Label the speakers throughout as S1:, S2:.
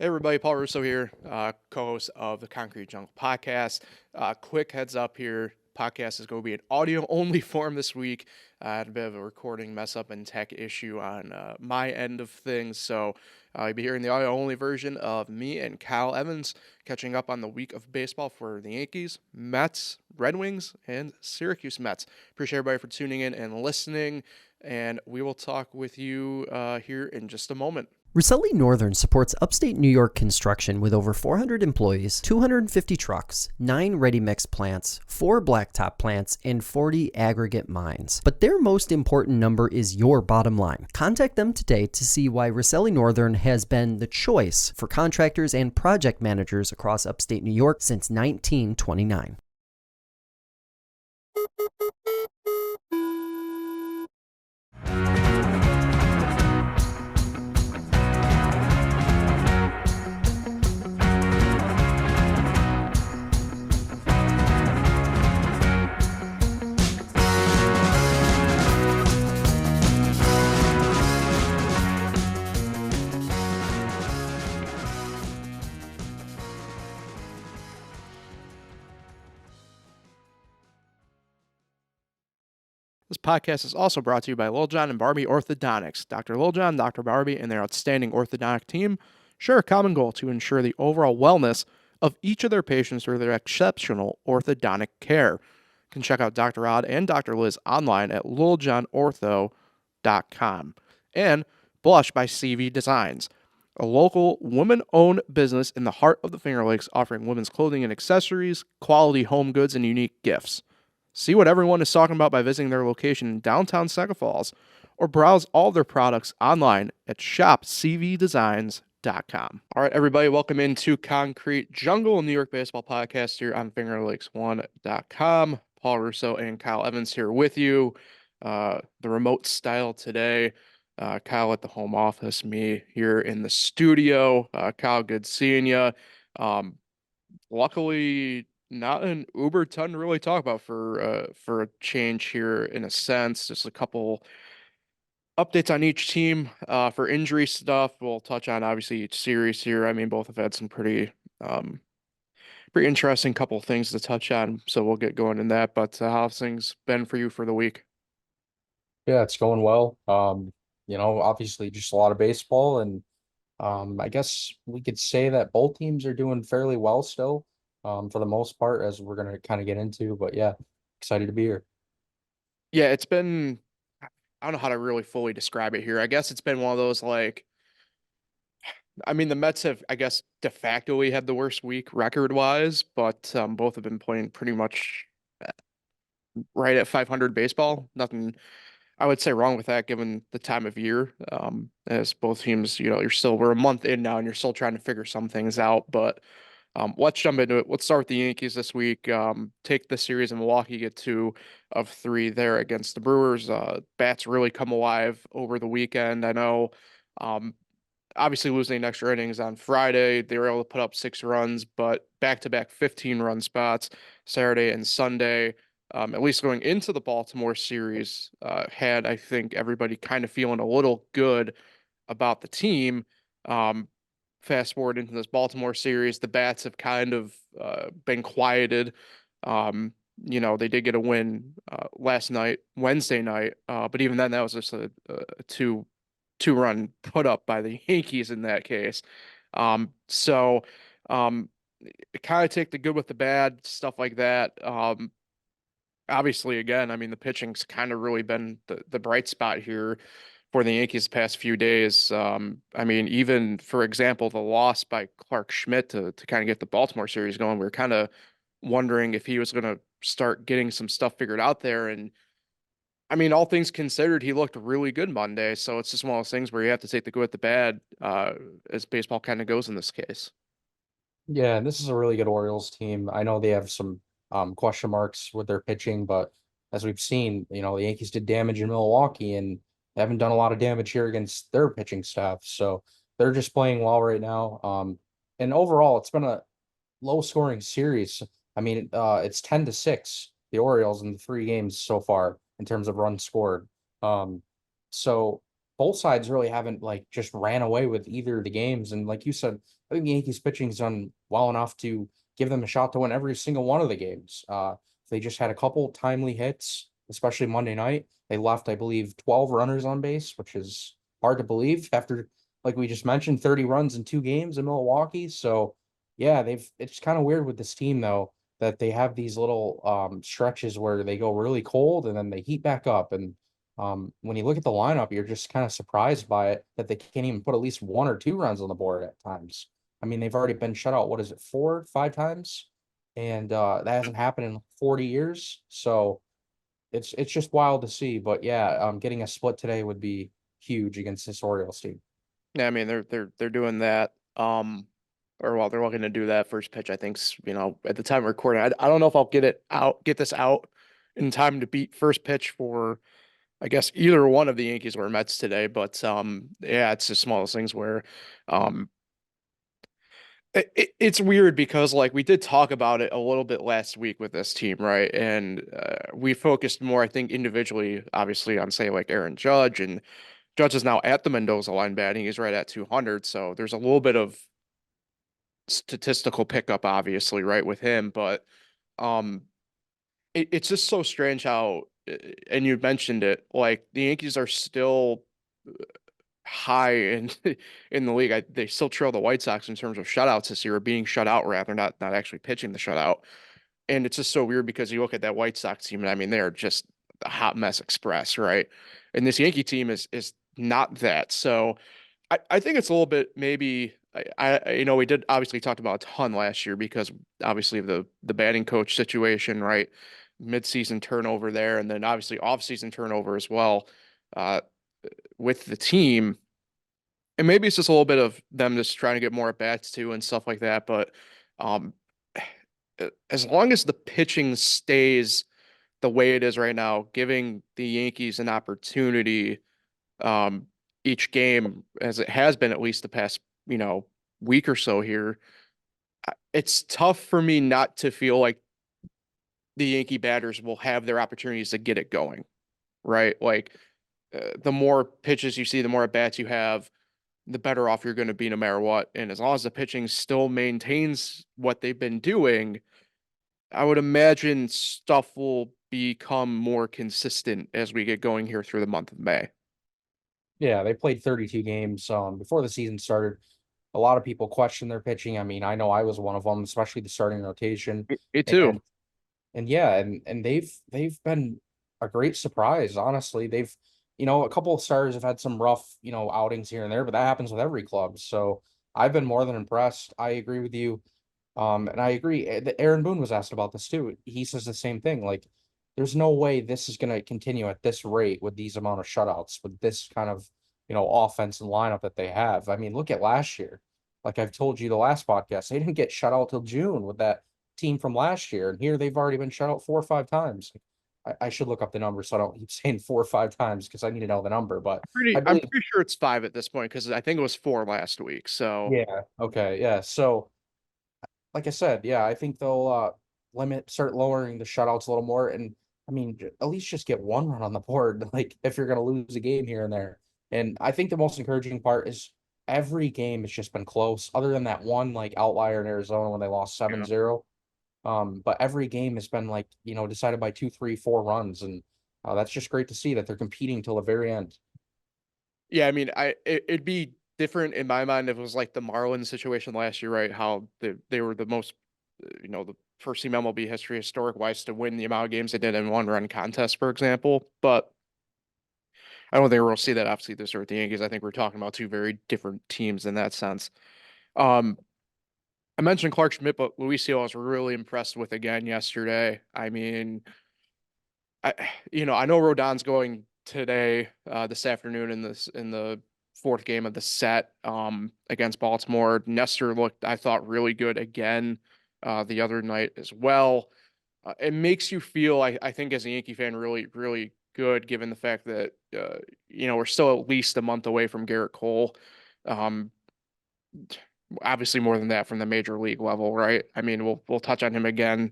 S1: Hey everybody, Paul Russo here, co-host of the Concrete Jungle podcast. Quick heads up here, podcast is going to be an audio-only form this week. I had a bit of a recording mess up and tech issue on my end of things, so you'll be hearing the audio-only version of me and Kyle Evans catching up on the week of baseball for the Yankees, Mets, Red Wings, and Syracuse Mets. Appreciate everybody for tuning in and listening, and we will talk with you here in just a moment.
S2: Roselli Northern supports upstate New York construction with over 400 employees, 250 trucks, 9 ready-mix plants, 4 blacktop plants, and 40 aggregate mines. But their most important number is your bottom line. Contact them today to see why Roselli Northern has been the choice for contractors and project managers across upstate New York since 1929.
S1: This podcast is also brought to you by Lil John and Barbie Orthodontics. Dr. Lil John, Dr. Barbie, and their outstanding orthodontic team share a common goal to ensure the overall wellness of each of their patients through their exceptional orthodontic care. You can check out Dr. Rod and Dr. Liz online at liljahnortho.com. And Blush by CV Designs, a local woman-owned business in the heart of the Finger Lakes offering women's clothing and accessories, quality home goods, and unique gifts. See what everyone is talking about by visiting their location in downtown Seneca Falls or browse all of their products online at shopcvdesigns.com. All right, everybody, welcome into Concrete Jungle, New York Baseball Podcast here on FingerLakes1.com. Paul Russo and Kyle Evans here with you. The remote style today. Kyle at the home office, me here in the studio. Kyle, good seeing you. Luckily, not an uber ton to really talk about for a change here in a sense. Just a couple updates on each team. For injury stuff, we'll touch on obviously each series here. I mean, both have had some pretty interesting couple of things to touch on, so we'll get going in that. But how's things been for you for the week?
S3: Yeah, it's going well. Obviously just a lot of baseball and I guess we could say that both teams are doing fairly well still, for the most part, as we're gonna kind of get into. But yeah, excited to be here.
S1: Yeah, it's been, I don't know how to really fully describe it here. I guess it's been one of those like, I mean, the Mets have, I guess, de facto had the worst week record wise, but both have been playing pretty much right at 500 baseball. Nothing I would say wrong with that given the time of year. As both teams, we're a month in now and you're still trying to figure some things out. But let's jump into it. Let's start with the Yankees this week. Take the series in Milwaukee, get 2 of 3 there against the Brewers. Bats really come alive over the weekend. I know, um, obviously losing in extra innings on Friday, they were able to put up 6 runs, but back-to-back 15-run spots Saturday and Sunday. At least going into the Baltimore series, had, I think, everybody kind of feeling a little good about the team. Um, Fast forward into this Baltimore series, the bats have kind of been quieted. They did get a win last night, Wednesday night, but even then, that was just a two run put up by the Yankees in that case. So um, kind of take the good with the bad, stuff like that. Obviously, again, I mean, the pitching's kind of really been the bright spot here for the Yankees the past few days. I mean, even for example, the loss by Clark Schmidt to kind of get the Baltimore series going, we were kind of wondering if he was going to start getting some stuff figured out there. And I mean, all things considered, he looked really good Monday. So it's just one of those things where you have to take the good with the bad, as baseball kind of goes in this case.
S3: Yeah, and this is a really good Orioles team. I know they have some question marks with their pitching, but as we've seen, the Yankees did damage in Milwaukee and haven't done a lot of damage here against their pitching staff. So they're just playing well right now. And overall, it's been a low scoring series. I mean, it's 10-6, the Orioles in the 3 games so far in terms of runs scored. So both sides really haven't like just ran away with either of the games. And like you said, I think the Yankees pitching's done well enough to give them a shot to win every single one of the games. They just had a couple timely hits, especially Monday night. They left, I believe, 12 runners on base, which is hard to believe after, like we just mentioned, 30 runs in 2 games in Milwaukee. So yeah, it's kind of weird with this team though, that they have these little stretches where they go really cold and then they heat back up. And when you look at the lineup, you're just kind of surprised by it that they can't even put at least 1 or 2 runs on the board at times. I mean, they've already been shut out, what is it, 4, 5 times? And that hasn't happened in 40 years. So it's just wild to see. But yeah, getting a split today would be huge against this Orioles team.
S1: Yeah, I mean they're doing that. Or well, they're looking to do that first pitch. I think at the time of recording, I don't know if I'll get this out in time to beat first pitch for I guess either one of the Yankees or Mets today. But yeah, it's just small things where um it's weird because like we did talk about it a little bit last week with this team, right? And we focused more, I think, individually, obviously, on say like Aaron Judge, and Judge is now at the Mendoza line batting. He's right at 200, so there's a little bit of statistical pickup, obviously, right, with him. But um, it's just so strange how, and you mentioned it, like the Yankees are still high in in the league. They still trail the White Sox in terms of shutouts this year, or being shut out rather, not actually pitching the shutout. And it's just so weird because you look at that White Sox team, and I mean they're just a hot mess express, right? And this Yankee team is not that. So I think it's a little bit maybe we did obviously talked about a ton last year because obviously of the batting coach situation, right? Mid-season turnover there, and then obviously off-season turnover as well uh, with the team. And maybe it's just a little bit of them just trying to get more at bats too and stuff like that. But um, as long as the pitching stays the way it is right now, giving the Yankees an opportunity um, each game, as it has been at least the past, week or so here, it's tough for me not to feel like the Yankee batters will have their opportunities to get it going, right? Like the more pitches you see, the more at bats you have, the better off you're going to be no matter what. And as long as the pitching still maintains what they've been doing, I would imagine stuff will become more consistent as we get going here through the month of May.
S3: Yeah, they played 32 games before the season started. A lot of people question their pitching. I mean, I know I was one of them, especially the starting rotation.
S1: Me too.
S3: And yeah, and they've been a great surprise, honestly. They've, a couple of stars have had some rough, outings here and there, but that happens with every club. So I've been more than impressed. I agree with you. And I agree. Aaron Boone was asked about this too. He says the same thing. Like, there's no way this is going to continue at this rate with these amount of shutouts, with this kind of, offense and lineup that they have. I mean, look at last year. Like I've told you the last podcast, they didn't get shut out till June with that team from last year, and here they've already been shut out 4 or 5 times. I should look up the number so I don't keep saying 4 or 5 times because I need to know the number. But I
S1: I'm
S3: believe,
S1: pretty sure it's five at this point because I think it was four last week. So
S3: yeah, okay, yeah. So like I said, yeah, I think they'll start lowering the shutouts a little more, and I mean, at least just get 1 run on the board. Like if you're gonna lose a game here and there, and I think the most encouraging part is every game has just been close, other than that one like outlier in Arizona when they lost seven
S1: yeah,
S3: zero. But every game has been like decided by 2, 3, 4 runs, and that's just great to see that they're competing till the very end.
S1: yeah. I mean, it'd be different in my mind if it was like the Marlins situation last year, right? How they were the most, the first team MLB history historic wise to win the amount of games they did in one run contest, for example. But I don't think we'll see that obviously this year with the Yankees. I think we're talking about two very different teams in that sense. Um, I mentioned Clark Schmidt, but Luisio I was really impressed with again yesterday. I mean, I I know Rodon's going today, this afternoon in the fourth game of the set, against Baltimore. Nestor looked, I thought, really good again, the other night as well. It makes you feel, I think, as a Yankee fan, really, really good, given the fact that we're still at least a month away from Garrett Cole. Um, Obviously more than that from the major league level, right? I mean, we'll touch on him again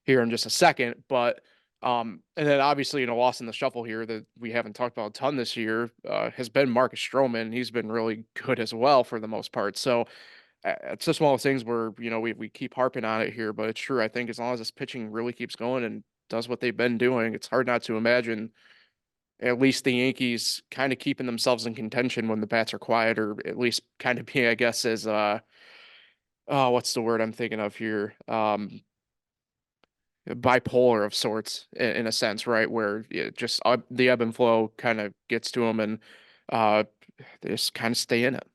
S1: here in just a second, but And then obviously, lost in the shuffle here that we haven't talked about a ton this year, has been Marcus Stroman. He's been really good as well for the most part. So it's just one of those things where, we keep harping on it here, but it's true. I think as long as this pitching really keeps going and does what they've been doing, it's hard not to imagine at least the Yankees kind of keeping themselves in contention when the bats are quiet, or at least kind of being, I guess, as oh, what's the word I'm thinking of here? Bipolar of sorts in a sense, right? Where it just the ebb and flow kind of gets to them, and uh, they just kind of stay in it.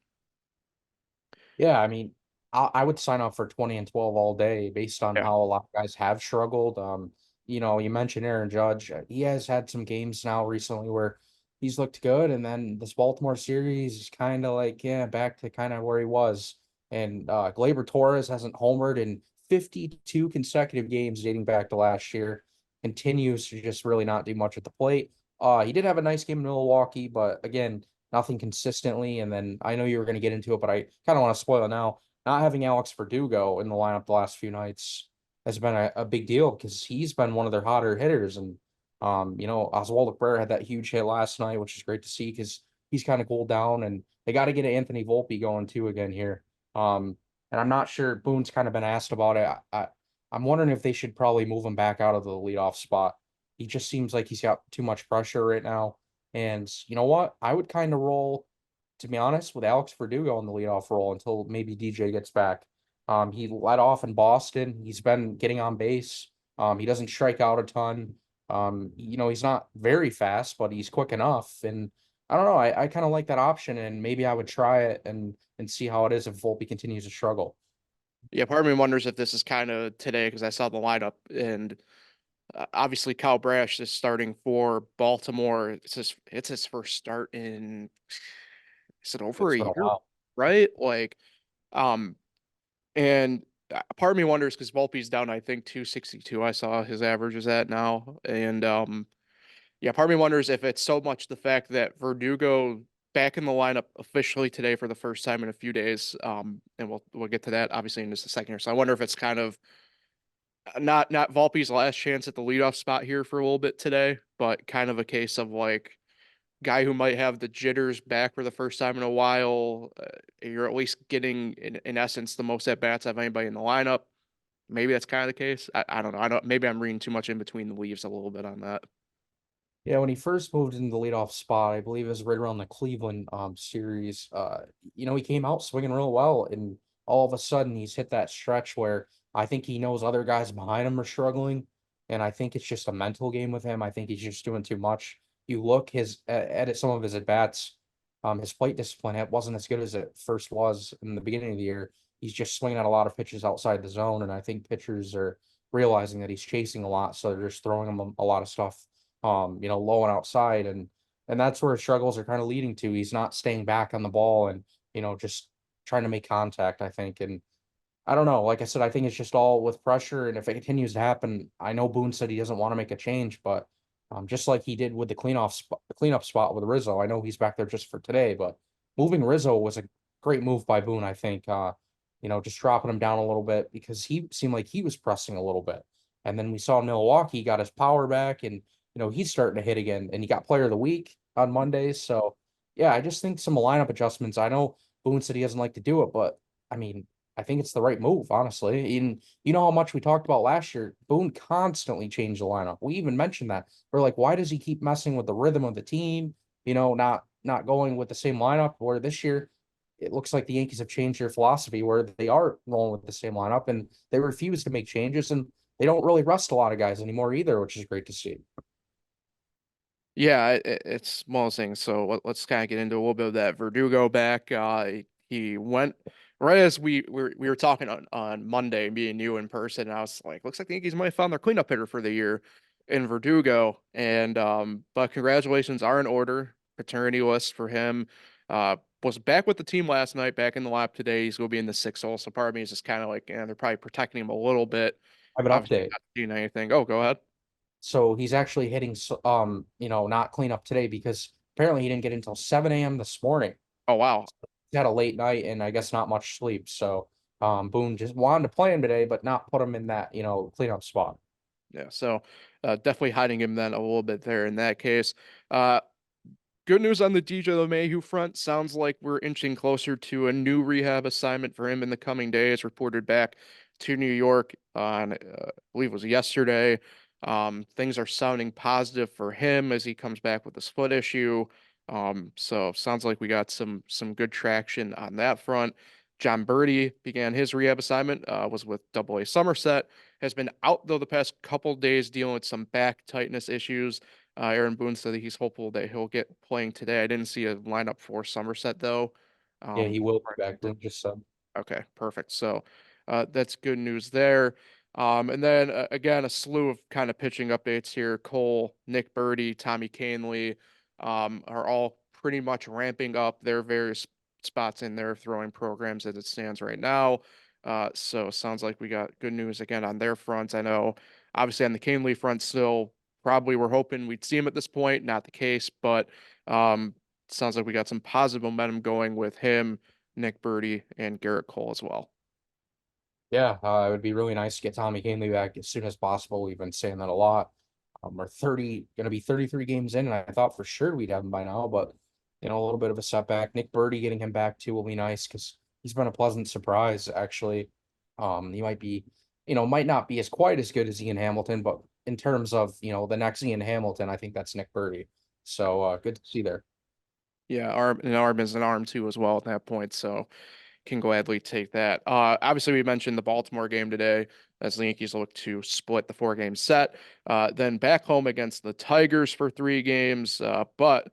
S3: Yeah, I mean, I would sign up for 20 and 12 all day based on
S1: Yeah.
S3: how a lot of guys have struggled. You mentioned Aaron Judge. He has had some games now recently where he's looked good, and then this Baltimore series is kind of like, yeah, back to kind of where he was. And Gleyber Torres hasn't homered in 52 consecutive games dating back to last year. Continues to just really not do much at the plate. He did have a nice game in Milwaukee, but again, nothing consistently. And then I know you were going to get into it, but I kind of want to spoil it now. Not having Alex Verdugo in the lineup the last few nights has been a big deal because he's been one of their hotter hitters. And, Oswaldo Cabrera had that huge hit last night, which is great to see because he's kind of cooled down. And they got to get Anthony Volpe going too again here. And I'm not sure Boone's kind of been asked about it. I'm wondering if they should probably move him back out of the leadoff spot. He just seems like he's got too much pressure right now. And you know what? I would kind of roll, to be honest, with Alex Verdugo in the leadoff role until maybe DJ gets back. He led off in Boston. He's been getting on base. He doesn't strike out a ton. He's not very fast, but he's quick enough. And I don't know. I kind of like that option, and maybe I would try it and see how it is if Volpe continues to struggle.
S1: Yeah, part of me wonders if this is kind of today because I saw the lineup, and obviously Kyle Brash is starting for Baltimore. It's his first start in, is it over
S3: It's
S1: a
S3: been a
S1: year,
S3: while.
S1: right? Like, um, and part of me wonders because Volpe's down, I think 262. I saw his average is at now, and yeah, part of me wonders if it's so much the fact that Verdugo back in the lineup officially today for the first time in a few days. And we'll get to that obviously in just a second here. So I wonder if it's kind of not Volpe's last chance at the leadoff spot here for a little bit today, but kind of a case of like guy who might have the jitters back for the first time in a while. You're at least getting in essence the most at bats of anybody in the lineup. Maybe that's kind of the case. I don't know. I don't. Maybe I'm reading too much in between the leaves a little bit on that.
S3: Yeah, when he first moved into the leadoff spot, I believe it was right around the Cleveland series. He came out swinging real well, and all of a sudden he's hit that stretch where I think he knows other guys behind him are struggling, and I think it's just a mental game with him. I think he's just doing too much. You look at some of his at bats, his plate discipline it wasn't as good as it first was in the beginning of the year. He's just swinging at a lot of pitches outside the zone, and I think pitchers are realizing that he's chasing a lot, so they're just throwing him a lot of stuff low and outside, and that's where struggles are kind of leading to. He's not staying back on the ball and just trying to make contact, I think. And I don't know. Like I said, I think it's just all with pressure. And if it continues to happen, I know Boone said he doesn't want to make a change, but just like he did with the cleanup spot with Rizzo, I know he's back there just for today, but moving Rizzo was a great move by Boone, I think. Just dropping him down a little bit because he seemed like he was pressing a little bit. And then we saw Milwaukee got his power back, and he's starting to hit again, and he got player of the week on Mondays. So yeah, I just think some lineup adjustments. I know Boone said he doesn't like to do it, but I mean, I think it's the right move, honestly. And you know how much we talked about last year. Boone constantly changed the lineup. We even mentioned that. We're like, why does he keep messing with the rhythm of the team? Not going with the same lineup. Where this year, it looks like the Yankees have changed their philosophy where they are rolling with the same lineup and they refuse to make changes, and they don't really rest a lot of guys anymore either, which is great to see.
S1: Yeah, it's one of those things. So let's kind of get into a little bit of that Verdugo back. He went right as we were talking on Monday, me and you in person. And I was like, looks like the Yankees might have found their cleanup hitter for the year in Verdugo. And but congratulations are in order. Paternity list for him. Was back with the team last night, back in the lap today. He's going to be in the 6 hole. So part of me is just kind of like, they're probably protecting him a little bit.
S3: I have an
S1: Obviously,
S3: update.
S1: not seeing anything. Oh, go ahead.
S3: So he's actually hitting, not clean up today because apparently he didn't get until 7 a.m. this morning.
S1: Oh, wow.
S3: He had a late night and I guess not much sleep. So Boone just wanted to play him today, but not put him in that, cleanup spot.
S1: Yeah, so definitely hiding him then a little bit there in that case. Uh, Good news on the DJ LeMahieu front. Sounds like we're inching closer to a new rehab assignment for him in the coming days. Reported back to New York on, I believe it was yesterday. Things are sounding positive for him as he comes back with his foot issue. So sounds like we got some good traction on that front. John Birdie began his rehab assignment, was with Double A Somerset, has been out though the past couple days dealing with some back tightness issues. Aaron Boone said that he's hopeful that he'll get playing today. I didn't see a lineup for Somerset though.
S3: Yeah, he will be
S1: Before I
S3: back.
S1: did.
S3: Boone just said.
S1: Okay, perfect. So that's good news there. And then again, a slew of kind of pitching updates here. Cole, Nick Birdie, Tommy Canley are all pretty much ramping up their various spots in their throwing programs as it stands right now. So sounds like we got good news again on their front. I know obviously on the Canley front still probably we're hoping we'd see him at this point, not the case, but sounds like we got some positive momentum going with him, Nick Birdie, and Garrett Cole as well.
S3: Yeah, it would be really nice to get Tommy Kahnle back as soon as possible. We've been saying that a lot. We're 30, going to be 33 games in, and I thought for sure we'd have him by now, but a little bit of a setback. Nick Birdie getting him back too will be nice because he's been a pleasant surprise, actually. He might be, might not be as quite as good as Ian Hamilton, but in terms of, the next Ian Hamilton, I think that's Nick Birdie. So good to see there.
S1: Yeah, arm is an arm too as well at that point, so can gladly take that. Obviously we mentioned the Baltimore game today as the Yankees look to split the 4 game set. Then back home against the Tigers for 3 games. But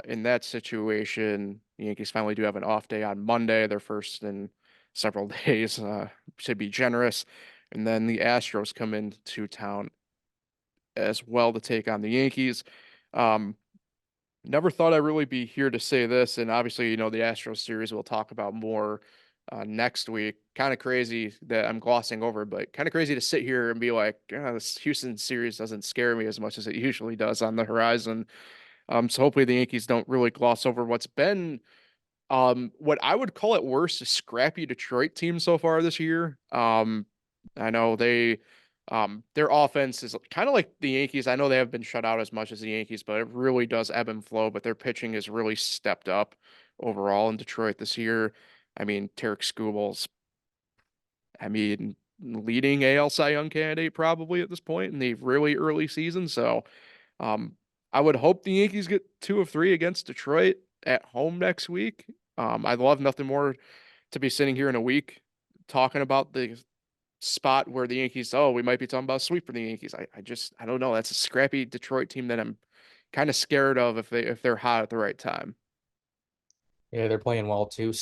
S1: in that situation, the Yankees finally do have an off day on Monday, their first in several days, to be generous. And then the Astros come into town as well to take on the Yankees. Um, Never thought I'd really be here to say this, and obviously, the Astros series we'll talk about more next week. Kind of crazy that I'm glossing over, but kind of crazy to sit here and be like, this Houston series doesn't scare me as much as it usually does on the horizon. So hopefully the Yankees don't really gloss over what's been what I would call it worse, a scrappy Detroit team so far this year. I know their offense is kind of like the Yankees. I know they have been shut out as much as the Yankees, but it really does ebb and flow. But their pitching has really stepped up overall in Detroit this year. I mean, Tarek Skubal's, leading AL Cy Young candidate probably at this point in the really early season. So, um, I would hope the Yankees get 2 of 3 against Detroit at home next week. I'd love nothing more to be sitting here in a week talking about the spot where the Yankees, oh, we might be talking about a sweep for the Yankees. I don't know. That's a scrappy Detroit team that I'm kind of scared of if they're hot at the right time.
S3: Yeah, they're playing well too.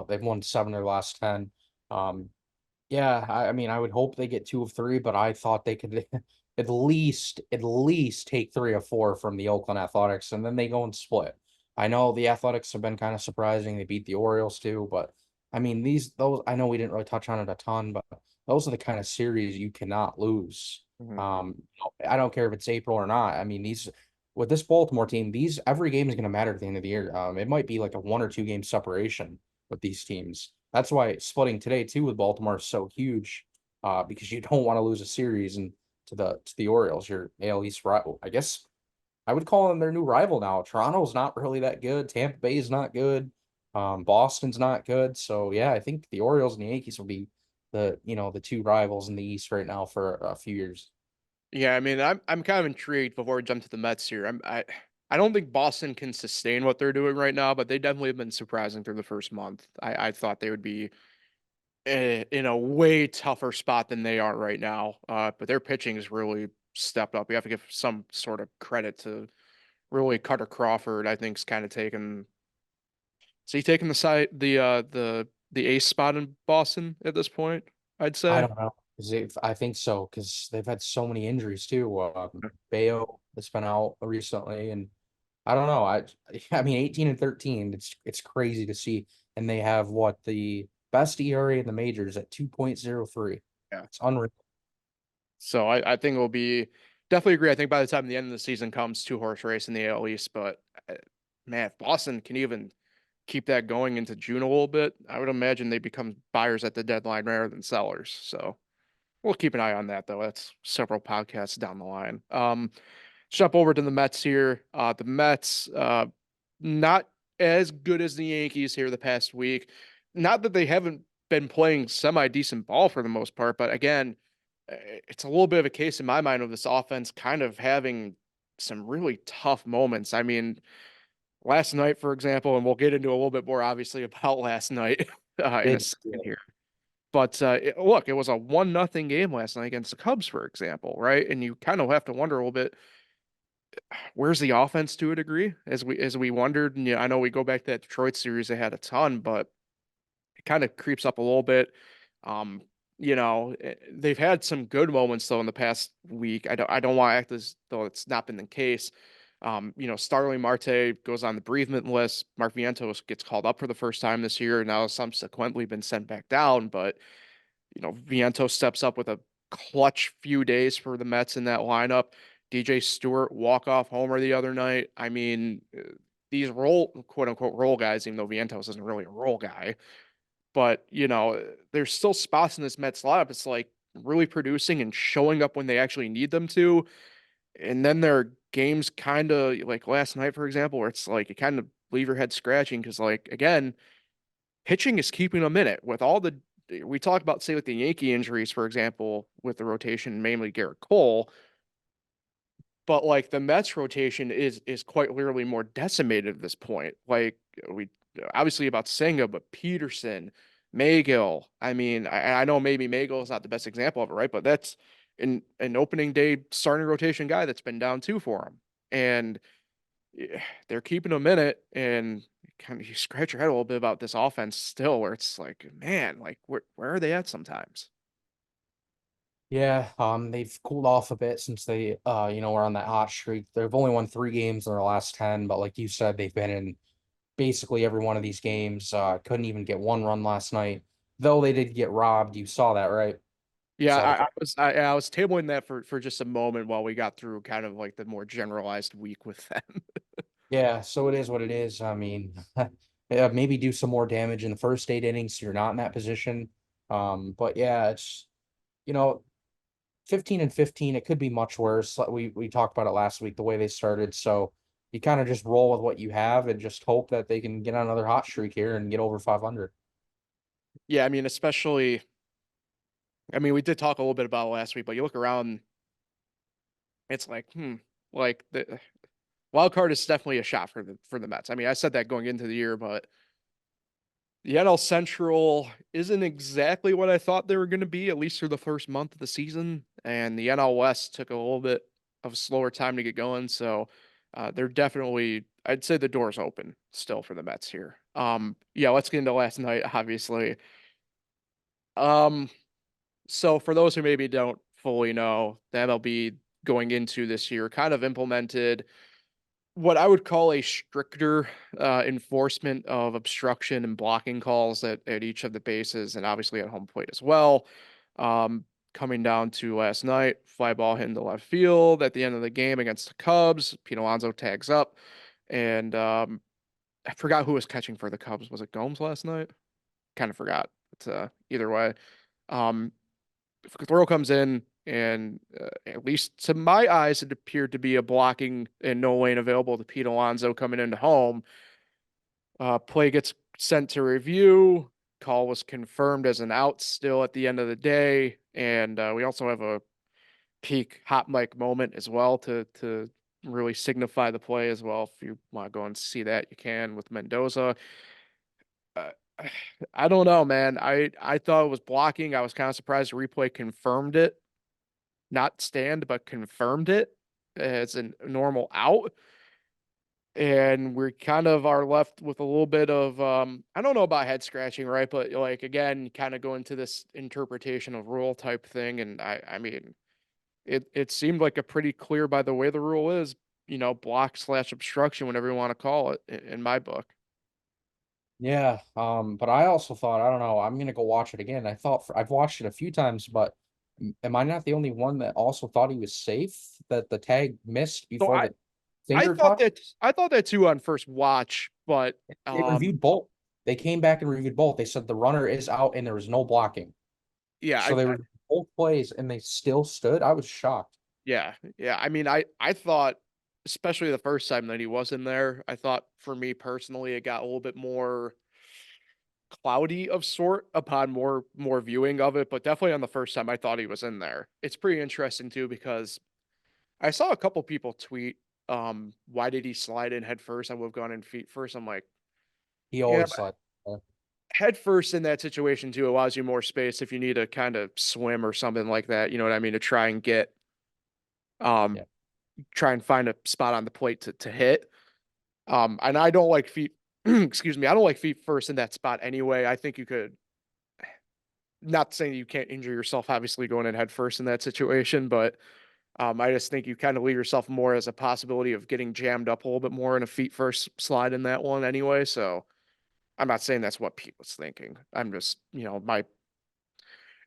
S3: They've won 7 of their last 10. Um, Yeah, I mean, I would hope they get 2 of 3, but I thought they could at least take 3 of 4 from the Oakland Athletics, and then they go and split. I know the Athletics have been kind of surprising. They beat the Orioles too, but I mean, those I know we didn't really touch on it a ton, but those are the kind of series you cannot lose.
S1: Mhm.
S3: I don't care if it's April or not. I mean, these with this Baltimore team, these every game is going to matter at the end of the year. It might be like a 1 or 2 game separation with these teams. That's why splitting today too with Baltimore is so huge, because you don't want to lose a series and to the Orioles, your AL East rival. I guess I would call them their new rival now. Toronto's not really that good. Tampa Bay is not good. Boston's not good. So yeah, I think the Orioles and the Yankees will be the 2 rivals in the East right now for a few years.
S1: Yeah, I mean, I'm kind of intrigued before we jump to the Mets here. I don't think Boston can sustain what they're doing right now, but they definitely have been surprising through the first month. I thought they would be in a way tougher spot than they are right now. But their pitching has really stepped up. You have to give some sort of credit to really Cutter Crawford. I think's kind of taken. Is he taking the ace spot in Boston at this point? I'd
S3: I
S1: say.
S3: don't know. 'Cause I think so because they've had so many injuries too. Bayo has been out recently, and I don't know. I mean, 18 and 13. It's crazy to see, and they have what the best ERA in the majors at 2.03.
S1: Yeah.
S3: It's unreal.
S1: So I think it will be definitely agree. I think by the time the end of the season comes, 2 horse race in the AL East. But uh, man, if Boston can even keep that going into June a little bit, I would imagine they become buyers at the deadline rather than sellers. So we'll keep an eye on that though. That's several podcasts down the line. Jump over to the Mets here. The Mets, not as good as the Yankees here the past week. Not that they haven't been playing semi-decent ball for the most part, but again, it's a little bit of a case in my mind of this offense kind of having some really tough moments. I mean, last night, for example, and we'll get into a little bit more obviously about last night in a
S3: Big
S1: second
S3: deal.
S1: here. But look, it was a 1-0 game last night against the Cubs, for example, right? And you kind of have to wonder a little bit, where's the offense to a degree, as we wondered. And I know we go back to that Detroit series, they had a ton, but it kind of creeps up a little bit. Um, they've had some good moments though in the past week. I don't want to act as though it's not been the case. Starling Marte goes on the bereavement list. Mark Vientos gets called up for the first time this year, and now subsequently been sent back down. But Vientos steps up with a clutch few days for the Mets in that lineup. DJ Stewart walk-off homer the other night. I mean, these quote unquote role guys, even though Vientos isn't really a role guy, but there's still spots in this Mets lineup. It's like really producing and showing up when they actually need them to. And then there are games kind of like last night, for example, where it's like you kind of leave your head scratching because, like, again, pitching is keeping them in it with all the we talk about, say, with the Yankee injuries, for example, with the rotation, mainly Garrett Cole, but like the Mets rotation is quite literally more decimated at this point. Like we obviously about Senga, but Peterson, Megill. I mean, I know maybe Megill is not the best example of it, right? But that's an opening day starting rotation guy that's been down two for him, and they're keeping him in it. And kind of you scratch your head a little bit about this offense still, where it's like, man, like where are they at sometimes?
S3: Yeah, they've cooled off a bit since they, were on that hot streak. They've only won 3 games in their last 10, but like you said, they've been in basically every one of these games. Couldn't even get one run last night, though they did get robbed. You saw that, right?
S1: Yeah,
S3: Saw the
S1: I was tabling that for just a moment while we got through kind of like the more generalized week with them.
S3: Yeah, so it is what it is. I mean, yeah, maybe do some more damage in the first 8 innings so you're not in that position. But yeah, it's you know, 15 and 15, it could be much worse. Like we talked about it last week, the way they started. So you kind of just roll with what you have and just hope that they can get on another hot streak here and get over 500.
S1: Yeah, I mean, especially, I mean, we did talk a little bit about it last week, but you look around, it's like, like the wild card is definitely a shot for the Mets. I mean, I said that going into the year, but the NL Central isn't exactly what I thought they were going to be, at least through the first month of the season. And the NL West took a little bit of a slower time to get going. So they're definitely, I'd say the door's open still for the Mets here. Yeah, let's get into last night, obviously. Um, so for those who maybe don't fully know, the MLB going into this year kind of implemented what I would call a stricter enforcement of obstruction and blocking calls at each of the bases and obviously at home plate as well. Um, Coming down to last night, fly ball hit into left field at the end of the game against the Cubs. Pete Alonso tags up, and I forgot who was catching for the Cubs. Was it Gomes last night? Kind of forgot. But either way, um, throw comes in, and at least to my eyes, it appeared to be a blocking and no lane available to Pete Alonso coming into home. Play gets sent to review. Call was confirmed as an out still at the end of the day, and we also have a peak hot mic moment as well to really signify the play as well. If you want to go and see that, you can with Mendoza. Uh, I don't know, man. I thought it was blocking. I was kind of surprised the replay confirmed it, not stand, but confirmed it as a normal out. And we kind of are left with a little bit of I don't know about head scratching, right? But like again, kind of go into this interpretation of rule type thing. And I mean it seemed like a pretty clear by the way the rule is, block slash obstruction, whatever you want to call it, in my book.
S3: Yeah, but I also thought, I don't know, I'm gonna go watch it again. I've watched it a few times, but am I not the only one that also thought he was safe, that the tag missed
S1: So
S3: before
S1: I
S3: the
S1: I
S3: finger
S1: thought
S3: touch?
S1: that I thought that too on first watch, but
S3: They reviewed both. They came back and reviewed both. They said the runner is out and there was no blocking.
S1: yeah,
S3: So
S1: I
S3: they were. both plays and they still stood. I was shocked.
S1: Yeah, yeah. I mean, I thought, especially the first time that he was in there, I thought for me personally, it got a little bit more cloudy of sort upon more viewing of it. But definitely on the first time, I thought he was in there. It's pretty interesting too because I saw a couple people tweet, why did he slide in head first? I would have gone in feet first. I'm like,
S3: He
S1: yeah,
S3: always said,
S1: head first in that situation too allows you more space if you need to kind of swim or something like that. You know what I mean? To try and get um
S3: yeah,
S1: try and find a spot on the plate to hit. And I don't like feet excuse me, I don't like feet first in that spot anyway. I think you could, not saying you can't injure yourself obviously going in head first in that situation, but I just think you kind of leave yourself more as a possibility of getting jammed up a little bit more in a feet first slide in that one anyway. So I'm not saying that's what Pete was thinking. I'm just, my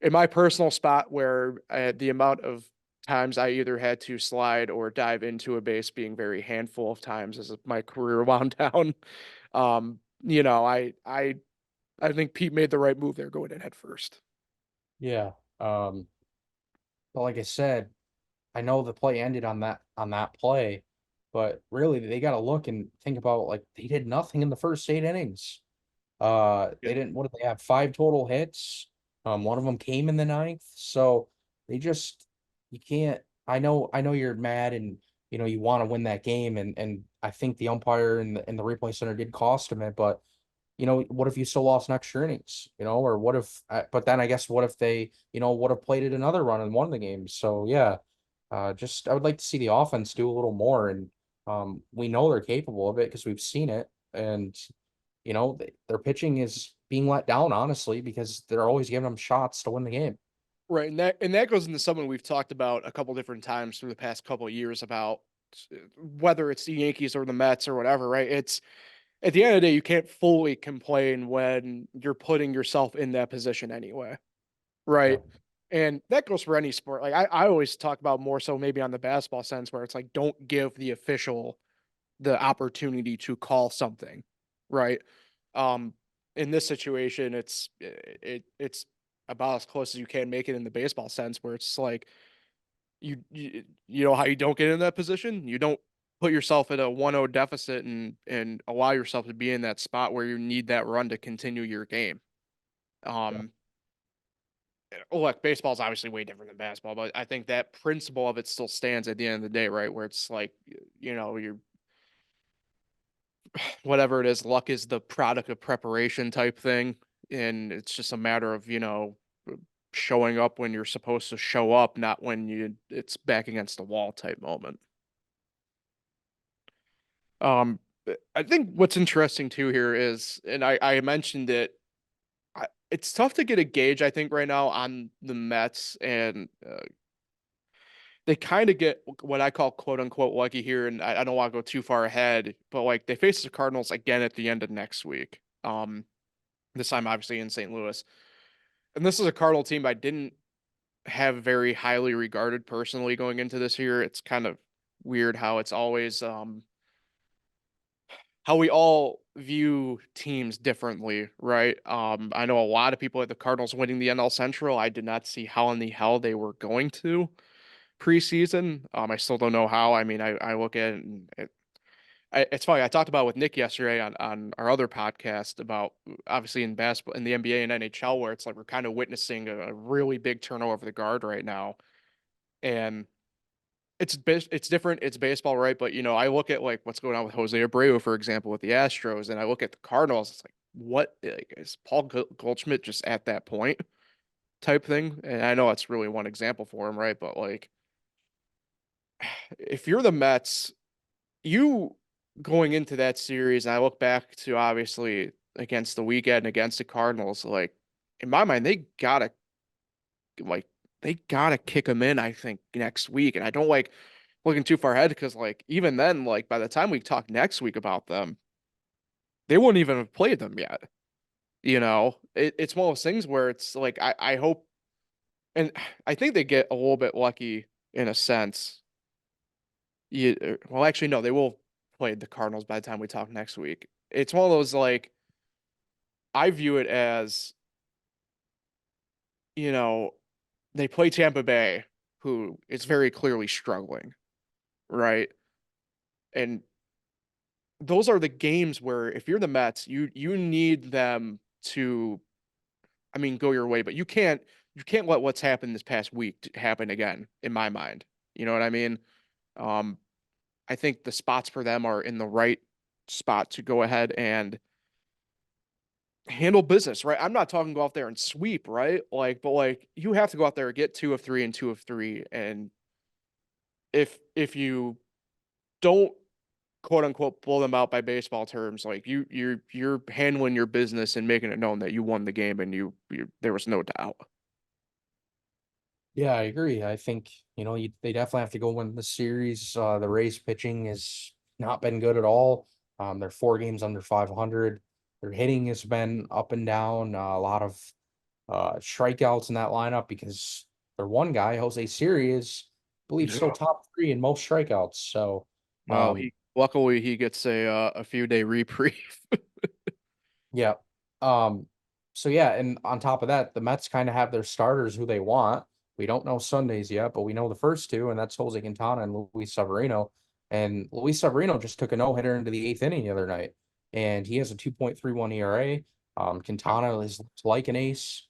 S1: in my personal spot where the amount of times I either had to slide or dive into a base being very handful of times as my career wound down. I think Pete made the right move there going in head first.
S3: yeah. But like I said, I know the play ended on that play, but really they got to look and think about like they did nothing in the first 8 innings.
S1: Yeah.
S3: They didn't. What did they have? Five total hits. One of them came in the ninth. So they just you can't. I know you're mad and you want to win that game and I think the umpire and the replay center did cost him it, but what if you still lost extra innings? Or what if? But then I guess what if they would have played it another run and won the game? So yeah, just I would like to see the offense do a little more, and we know they're capable of it because we've seen it, and their pitching is being let down, honestly, because they're always giving them shots to win the game.
S1: Right. And that goes into something we've talked about a couple different times through the past couple of years about whether it's the Yankees or the Mets or whatever, right? It's at the end of the day, you can't fully complain when you're putting yourself in that position anyway.
S3: Yeah,
S1: Right. And that goes for any sport. Like I always talk about more so maybe on the basketball sense where it's like don't give the official the opportunity to call something. Right. Um in this situation it's about as close as you can make it in the baseball sense where it's like you know how you don't get in that position? You don't put yourself at a 1-0 deficit and allow yourself to be in that spot where you need that run to continue your game.
S3: yeah,
S1: Um Look, baseball is obviously way different than basketball, but I think that principle of it still stands at the end of the day, right? Where it's like, you're whatever it is, luck is the product of preparation type thing. And it's just a matter of, showing up when you're supposed to show up, not when it's back against the wall type moment. Um, I think what's interesting too here is, and I mentioned it, it's tough to get a gauge, I think, right now on the Mets and they kind of get what I call quote unquote lucky here, and I don't want to go too far ahead, but like they face the Cardinals again at the end of next week. This time obviously in St. Louis, and this is a Cardinal team I didn't have very highly regarded personally going into this year. It's kind of weird how it's always how we all view teams differently, right? I know a lot of people at the Cardinals winning the NL Central. I did not see how in the hell they were going to preseason. I still don't know how. I mean, I look at it and it's funny. I talked about it with Nick yesterday on our other podcast about obviously in basketball, in the NBA and NHL, where it's like we're kind of witnessing a really big turnover of the guard right now, and it's different. It's baseball, right? But I look at like what's going on with Jose Abreu, for example, with the Astros, and I look at the Cardinals. It's like, what like, is Paul Goldschmidt just at that point type thing? And I know that's really one example for him, right? But like, if you're the Mets, you going into that series, and I look back to obviously against the weekend against the Cardinals, like in my mind, like they gotta kick them in, I think, next week. And I don't like looking too far ahead because like even then, like by the time we talk next week about them, they won't even have played them yet. It's one of those things where it's like I hope and I think they get a little bit lucky in a sense. Well, actually, no, they will play the Cardinals by the time we talk next week. It's one of those like I view it as, you know, they play Tampa Bay, who is very clearly struggling, right? And those are the games where if you're the Mets, you need them to, I mean, go your way, but you can't let what's happened this past week happen again, in my mind. You know what I mean? Um, I think the spots for them are in the right spot to go ahead and handle business, right? I'm not talking go out there and sweep, right? Like, but like you have to go out there and get 2 of 3 and 2 of 3. And if you don't quote unquote blow them out by baseball terms, like you're handling your business and making it known that you won the game and you there was no doubt.
S3: Yeah, I agree. I think, they definitely have to go win the series. The Rays pitching has not been good at all. They're 4 games under 500. Their hitting has been up and down. A lot of strikeouts in that lineup because their one guy, Jose Siri, is, I believe, still
S1: Yeah.
S3: top 3 in most strikeouts. So,
S1: No,
S3: um,
S1: he luckily he gets a few day reprieve.
S3: yeah. Um, so yeah, and on top of that, the Mets kind of have their starters who they want. We don't know Sundays yet, but we know the first two, and that's Jose Quintana and Luis Severino. And Luis Severino just took a no-hitter into the eighth inning the other night, and he has a 2.31 ERA. Quintana is like an ace.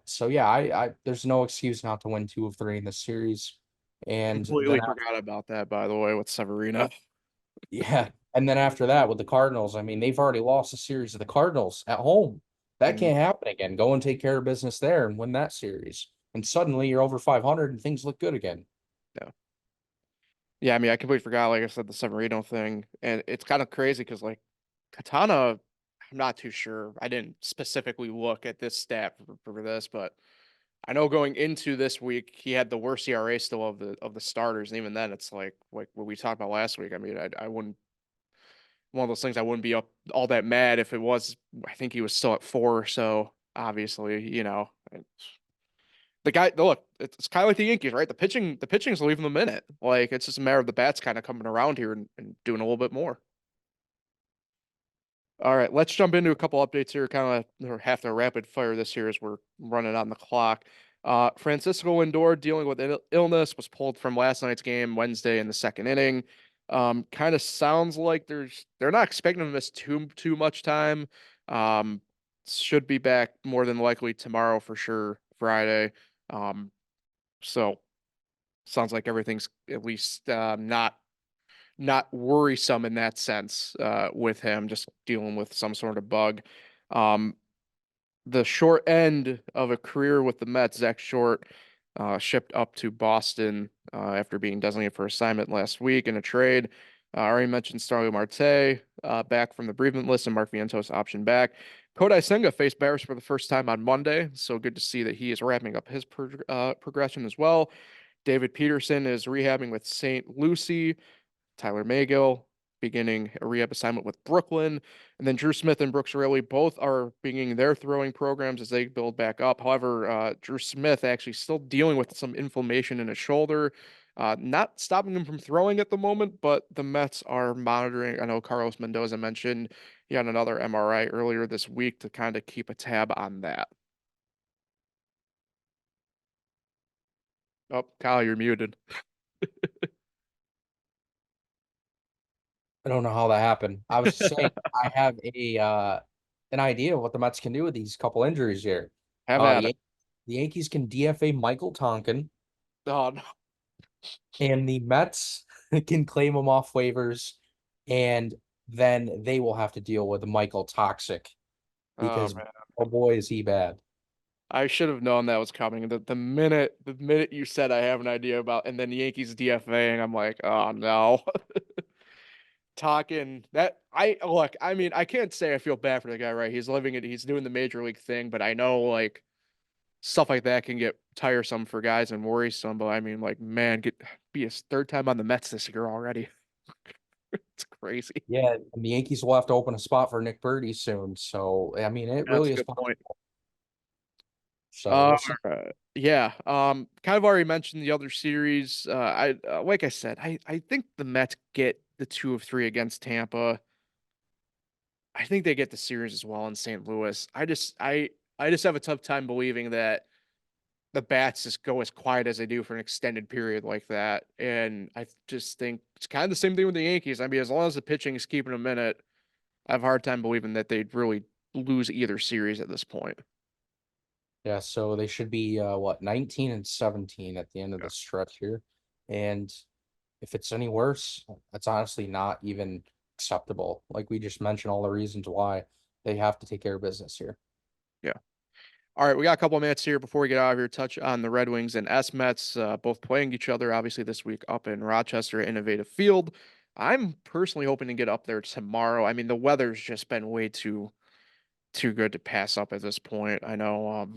S3: So yeah, I there's no excuse not to win 2 of 3 in this series. And
S1: Completely
S3: then
S1: forgot about that, by the way, with Severino.
S3: yeah. And then after that, with the Cardinals, I mean, they've already lost a series to the Cardinals at home. That
S1: Mhm.
S3: can't happen again. Go and take care of business there and win that series. And suddenly you're over 500 and things look good again.
S1: Yeah. Yeah, I mean, I completely forgot, like I said, the Severino thing. And it's kind of crazy because, like, Katana, I'm not too sure. I didn't specifically look at this stat for this, but I know going into this week, he had the worst ERA still of the starters. And even then, it's like what we talked about last week. I mean, I wouldn't, one of those things I wouldn't be up all that mad if it was, I think he was still at 4. So obviously, the guy, look, it's kind of like the Yankees, right? The pitching's leaving them in it. Like it's just a matter of the bats kind of coming around here and doing a little bit more. All right, let's jump into a couple updates here. Kind of have to rapid fire this here as we're running on the clock. Francisco Lindor dealing with illness was pulled from last night's game Wednesday in the second inning. Kind of sounds like they're not expecting him to miss too much time. Um, should be back more than likely tomorrow for sure, Friday. So sounds like everything's at least not worrisome in that sense with him just dealing with some sort of bug. Um, the short end of a career with the Mets, Zach Short, shipped up to Boston after being designated for assignment last week in a trade. I already mentioned Starling Marte back from the bereavement list and Mark Vientos option back. Kodai Senga faced Bears for the first time on Monday, so good to see that he is wrapping up his progression as well. David Peterson is rehabbing with St. Lucie. Tyler Maygill beginning a rehab assignment with Brooklyn. And then Drew Smith and Brooks Raley both are beginning their throwing programs as they build back up. However, Drew Smith actually still dealing with some inflammation in his shoulder. Not stopping him from throwing at the moment, but the Mets are monitoring. I know Carlos Mendoza mentioned he had another MRI earlier this week to kind of keep a tab on that. Oh, Kyle, you're muted.
S3: I don't know how that happened. I was just saying I have a an idea of what the Mets can do with these couple injuries here.
S1: Have
S3: Uh the,
S1: at it.
S3: Yan- the Yankees can DFA Michael Tonkin,
S1: Oh, no.
S3: and the Mets can claim him off waivers, and then they will have to deal with Michael Toxic
S1: Oh,
S3: because,
S1: man.
S3: oh boy, is he bad.
S1: I should have known that was coming. The minute you said I have an idea about, and then Yankees DFAing, I'm like, oh no. Talking that I look, I mean, I can't say I feel bad for the guy, right? He's living it, he's doing the major league thing, but I know like stuff like that can get tiresome for guys and worrisome. But I mean, like, man, be his third time on the Mets this year already. It's crazy.
S3: Yeah, and the Yankees will have to open a spot for Nick Birdy soon. So I mean, it
S1: That's
S3: really
S1: a
S3: is
S1: good
S3: possible.
S1: point.
S3: So
S1: Uh,
S3: we'll see.
S1: yeah. Kind of already mentioned the other series. I like I said, I think the Mets get the 2 of 3 against Tampa. I think they get the series as well in St. Louis. I just have a tough time believing that the bats just go as quiet as they do for an extended period like that. And I just think it's kind of the same thing with the Yankees. I mean, as long as the pitching is keeping them in it, I have a hard time believing that they'd really lose either series at this point.
S3: Yeah, so they should be what, 19 and 17 at the end of
S1: Yeah.
S3: the stretch here. And if it's any worse, that's honestly not even acceptable. Like we just mentioned all the reasons why they have to take care of business here.
S1: Yeah. All right, we got a couple of minutes here before we get out of here. Touch on the Red Wings and S Mets, both playing each other, obviously, this week up in Rochester Innovative Field. I'm personally hoping to get up there tomorrow. I mean, the weather's just been way too good to pass up at this point. I know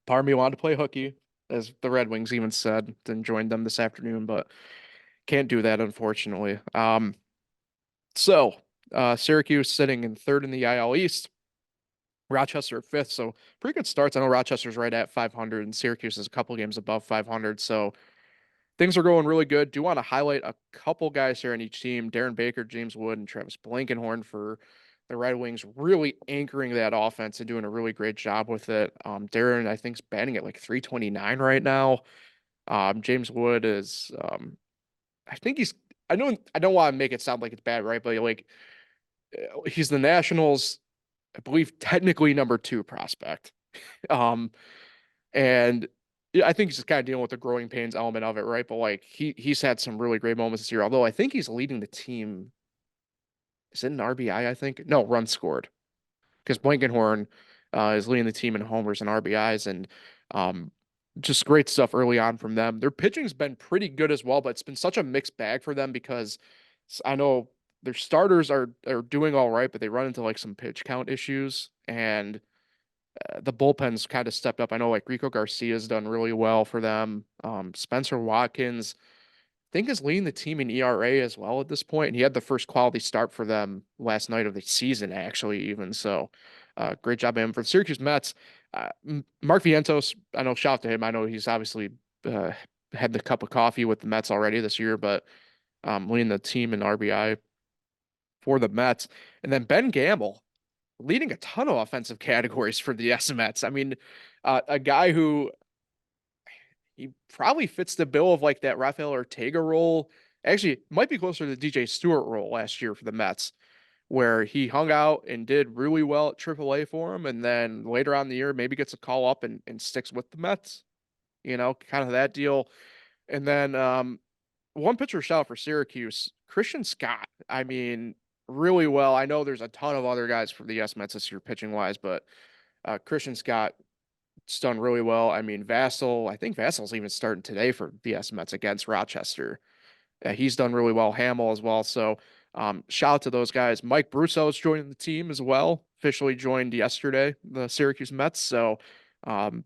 S1: part of me wanted to play hooky, as the Red Wings even said, then joined them this afternoon, but can't do that unfortunately. So Syracuse sitting in third in the IL East. Rochester at fifth, so pretty good starts. I know Rochester's right at 500, and Syracuse is a couple games above 500, so things are going really good. Do want to highlight a couple guys here on each team: Darren Baker, James Wood, and Travis Blankenhorn for the Red Wings, really anchoring that offense and doing a really great job with it. Darren, I think, is batting at like 329 right now. James Wood is, I think he's. I don't want to make it sound like it's bad, right? But like, he's the Nationals, I believe, technically number two prospect. Um, and yeah, I think he's just kind of dealing with the growing pains element of it, right? But like he's had some really great moments this year. Although I think he's leading the team. Is it an RBI? I think no runs scored because Blankenhorn is leading the team in homers and RBIs, and um, just great stuff early on from them. Their pitching's been pretty good as well, but it's been such a mixed bag for them because I know their starters are doing all right, but they run into like some pitch count issues, and the bullpen's kind of stepped up. I know like Rico Garcia's done really well for them. Spencer Watkins, I think, is leading the team in ERA as well at this point, and he had the first quality start for them last night of the season, actually, even so. Great job by him for the Syracuse Mets. Mark Vientos, I know, shout out to him. I know he's obviously uh, had the cup of coffee with the Mets already this year, but leading the team in RBI for the Mets. And then Ben Gamble leading a ton of offensive categories for the SMets. I mean, a guy who he probably fits the bill of like that Rafael Ortega role. Actually, might be closer to the DJ Stewart role last year for the Mets, where he hung out and did really well at AAA for him, and then later on in the year maybe gets a call up and sticks with the Mets. Kind of that deal. And then one pitcher shout for Syracuse, Christian Scott. I mean, really well. I know there's a ton of other guys for the S Mets this year pitching wise, but Christian Scott, it's done really well. I mean, Vassell, I think Vassell's even starting today for the S Mets against Rochester. He's done really well. Hamill as well. So shout out to those guys. Mike Brusso is joining the team as well. Officially joined yesterday, the Syracuse Mets. So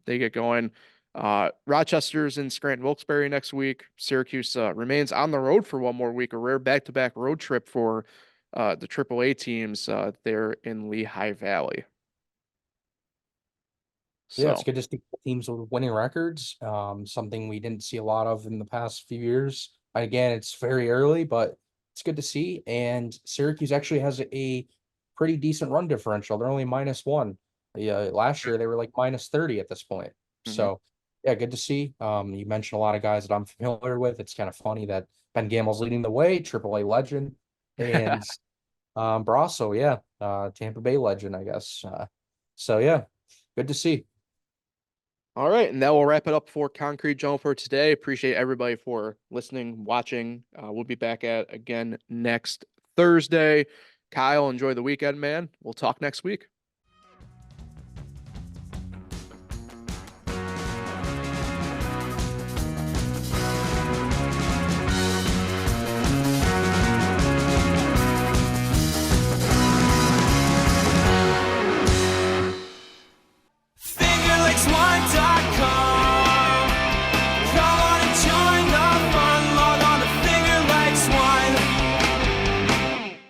S1: they get going. Rochester's in Scranton Wilkes-Barre next week. Syracuse remains on the road for one more week, a rare back-to-back road trip for the AAA teams there in Lehigh Valley.
S3: Yeah, it's
S1: So,
S3: good to see teams with winning records. Something we didn't see a lot of in the past few years. Again, it's very early, but it's good to see. And Syracuse actually has a pretty decent run differential. They're only -1. Yeah, last year they were like -30 at this point.
S1: mhm.
S3: So yeah, good to see. You mentioned a lot of guys that I'm familiar with. It's kind of funny that Ben Gamble's leading the way, AAA legend, and Brasso, yeah, Tampa Bay legend, I guess. So yeah, good to see.
S1: All right, and that will wrap it up for Concrete Jungle for today. Appreciate everybody for listening, watching. We'll be back at again next Thursday. Kyle, enjoy the weekend, man. We'll talk next week.